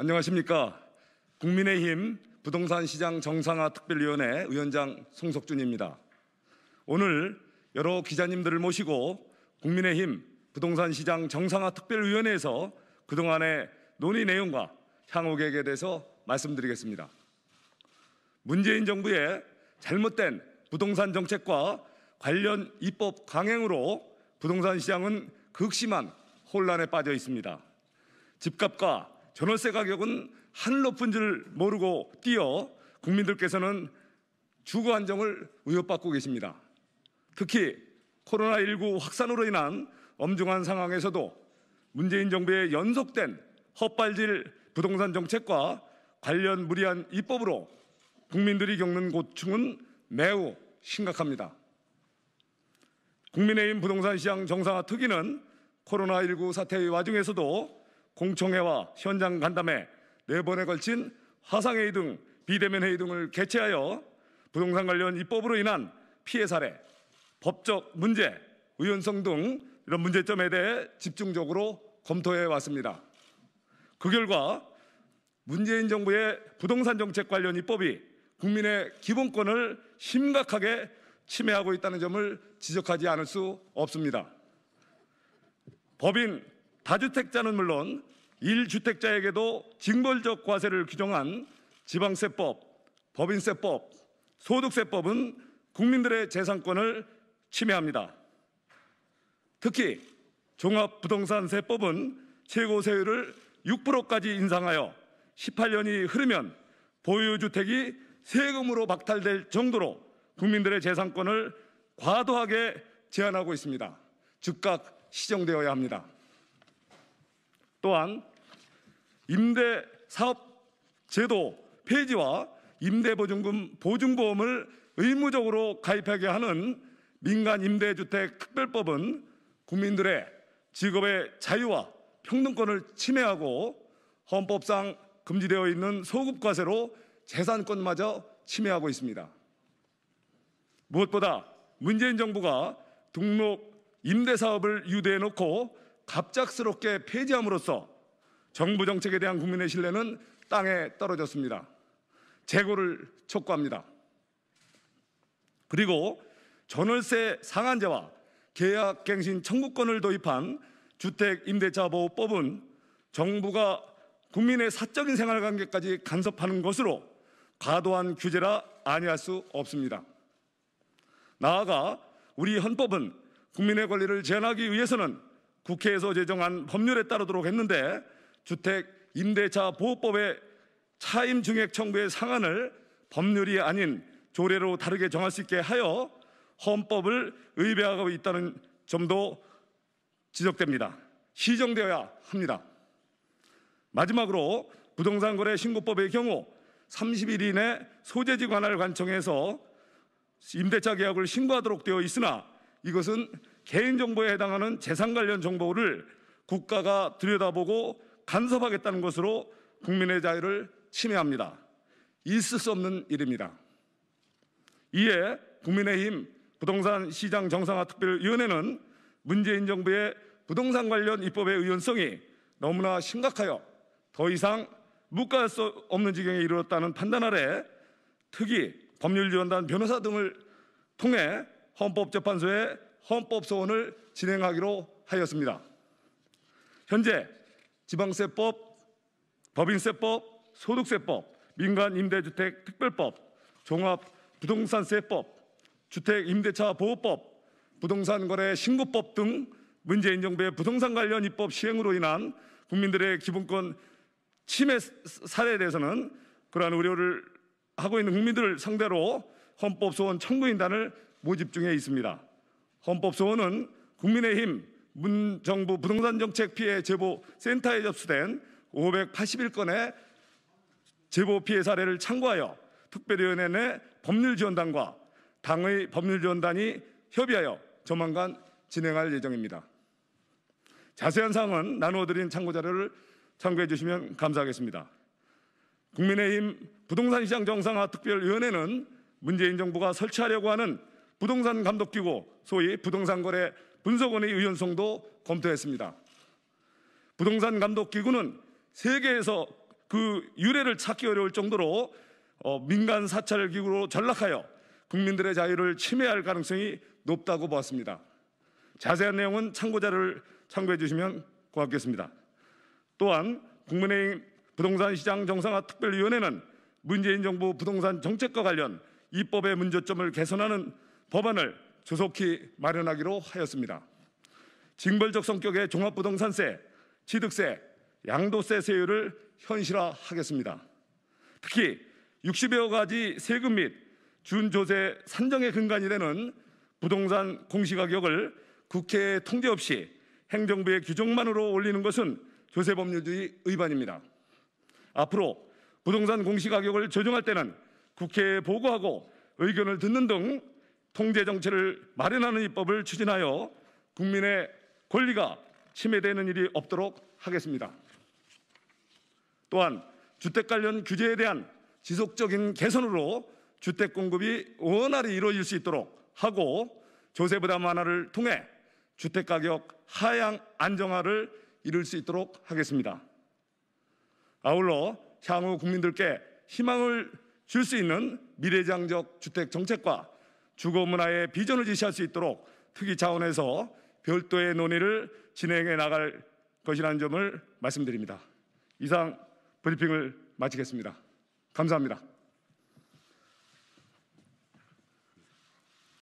안녕하십니까. 국민의힘 부동산시장 정상화 특별위원회 위원장 송석준입니다. 오늘 여러 기자님들을 모시고 국민의힘 부동산시장 정상화 특별위원회에서 그동안의 논의 내용과 향후 계획에 대해서 말씀드리겠습니다. 문재인 정부의 잘못된 부동산 정책과 관련 입법 강행으로 부동산 시장은 극심한 혼란에 빠져 있습니다. 집값과 전월세 가격은 하늘 높은 줄 모르고 뛰어 국민들께서는 주거 안정을 위협받고 계십니다. 특히 코로나19 확산으로 인한 엄중한 상황에서도 문재인 정부의 연속된 헛발질 부동산 정책과 관련 무리한 입법으로 국민들이 겪는 고충은 매우 심각합니다. 국민의힘 부동산 시장 정상화 특위는 코로나19 사태의 와중에서도 공청회와 현장 간담회 4번에 걸친 화상회의 등 비대면 회의 등을 개최하여 부동산 관련 입법으로 인한 피해 사례, 법적 문제, 의원성 등 이런 문제점에 대해 집중적으로 검토해 왔습니다. 그 결과 문재인 정부의 부동산 정책 관련 입법이 국민의 기본권을 심각하게 침해하고 있다는 점을 지적하지 않을 수 없습니다. 법인 다주택자는 물론 1주택자에게도 징벌적 과세를 규정한 지방세법, 법인세법, 소득세법은 국민들의 재산권을 침해합니다. 특히 종합부동산세법은 최고세율을 6%까지 인상하여 18년이 흐르면 보유주택이 세금으로 박탈될 정도로 국민들의 재산권을 과도하게 제한하고 있습니다. 즉각 시정되어야 합니다. 또한 임대사업제도 폐지와 임대보증금 보증보험을 의무적으로 가입하게 하는 민간임대주택 특별법은 국민들의 직업의 자유와 평등권을 침해하고 헌법상 금지되어 있는 소급과세로 재산권마저 침해하고 있습니다. 무엇보다 문재인 정부가 등록 임대사업을 유도해 놓고 갑작스럽게 폐지함으로써 정부 정책에 대한 국민의 신뢰는 땅에 떨어졌습니다. 재고를 촉구합니다. 그리고 전월세 상한제와 계약갱신 청구권을 도입한 주택임대차보호법은 정부가 국민의 사적인 생활관계까지 간섭하는 것으로 과도한 규제라 아니할 수 없습니다. 나아가 우리 헌법은 국민의 권리를 제한하기 위해서는 국회에서 제정한 법률에 따르도록 했는데 주택임대차보호법의 차임증액 청구의 상한을 법률이 아닌 조례로 다르게 정할 수 있게 하여 헌법을 위배하고 있다는 점도 지적됩니다. 시정되어야 합니다. 마지막으로 부동산거래 신고법의 경우 30일 이내 소재지 관할 관청에서 임대차 계약을 신고하도록 되어 있으나 이것은 개인정보에 해당하는 재산 관련 정보를 국가가 들여다보고 간섭하겠다는 것으로 국민의 자유를 침해합니다. 있을 수 없는 일입니다. 이에 국민의힘 부동산 시장 정상화 특별위원회는 문재인 정부의 부동산 관련 입법의 의원성이 너무나 심각하여 더 이상 묵과할 수 없는 지경에 이르렀다는 판단 아래 특위, 법률지원단, 변호사 등을 통해 헌법재판소에 헌법소원을 진행하기로 하였습니다. 현재 지방세법, 법인세법, 소득세법, 민간임대주택 특별법, 종합부동산세법, 주택임대차보호법, 부동산거래 신고법 등 문재인 정부의 부동산 관련 입법 시행으로 인한 국민들의 기본권 침해 사례에 대해서는 그러한 우려를 하고 있는 국민들을 상대로 헌법소원 청구인단을 모집 중에 있습니다. 헌법소원은 국민의힘 문정부 부동산정책 피해 제보 센터에 접수된 581건의 제보 피해 사례를 참고하여 특별위원회 내 법률지원단과 당의 법률지원단이 협의하여 조만간 진행할 예정입니다. 자세한 사항은 나누어드린 참고자료를 참고해 주시면 감사하겠습니다. 국민의힘 부동산시장 정상화 특별위원회는 문재인 정부가 설치하려고 하는 부동산 감독기구, 소위 부동산거래 분석원의 의원성도 검토했습니다. 부동산 감독기구는 세계에서 그 유래를 찾기 어려울 정도로 민간 사찰 기구로 전락하여 국민들의 자유를 침해할 가능성이 높다고 보았습니다. 자세한 내용은 참고자료를 참고해 주시면 고맙겠습니다. 또한 국민의힘 부동산 시장 정상화 특별위원회는 문재인 정부 부동산 정책과 관련 입법의 문제점을 개선하는 법안을 조속히 마련하기로 하였습니다. 징벌적 성격의 종합부동산세, 취득세, 양도세 세율을 현실화하겠습니다. 특히 60여 가지 세금 및 준조세 산정의 근간이 되는 부동산 공시가격을 국회의 통제 없이 행정부의 규정만으로 올리는 것은 조세법률주의 위반입니다. 앞으로 부동산 공시가격을 조정할 때는 국회에 보고하고 의견을 듣는 등 통제 정책을 마련하는 입법을 추진하여 국민의 권리가 침해되는 일이 없도록 하겠습니다. 또한 주택 관련 규제에 대한 지속적인 개선으로 주택 공급이 원활히 이루어질 수 있도록 하고 조세 부담 완화를 통해 주택 가격 하향 안정화를 이룰 수 있도록 하겠습니다. 아울러 향후 국민들께 희망을 줄 수 있는 미래지향적 주택 정책과 주거 문화의 비전을 제시할 수 있도록 특위 차원에서 별도의 논의를 진행해 나갈 것이라는 점을 말씀드립니다. 이상 브리핑을 마치겠습니다. 감사합니다.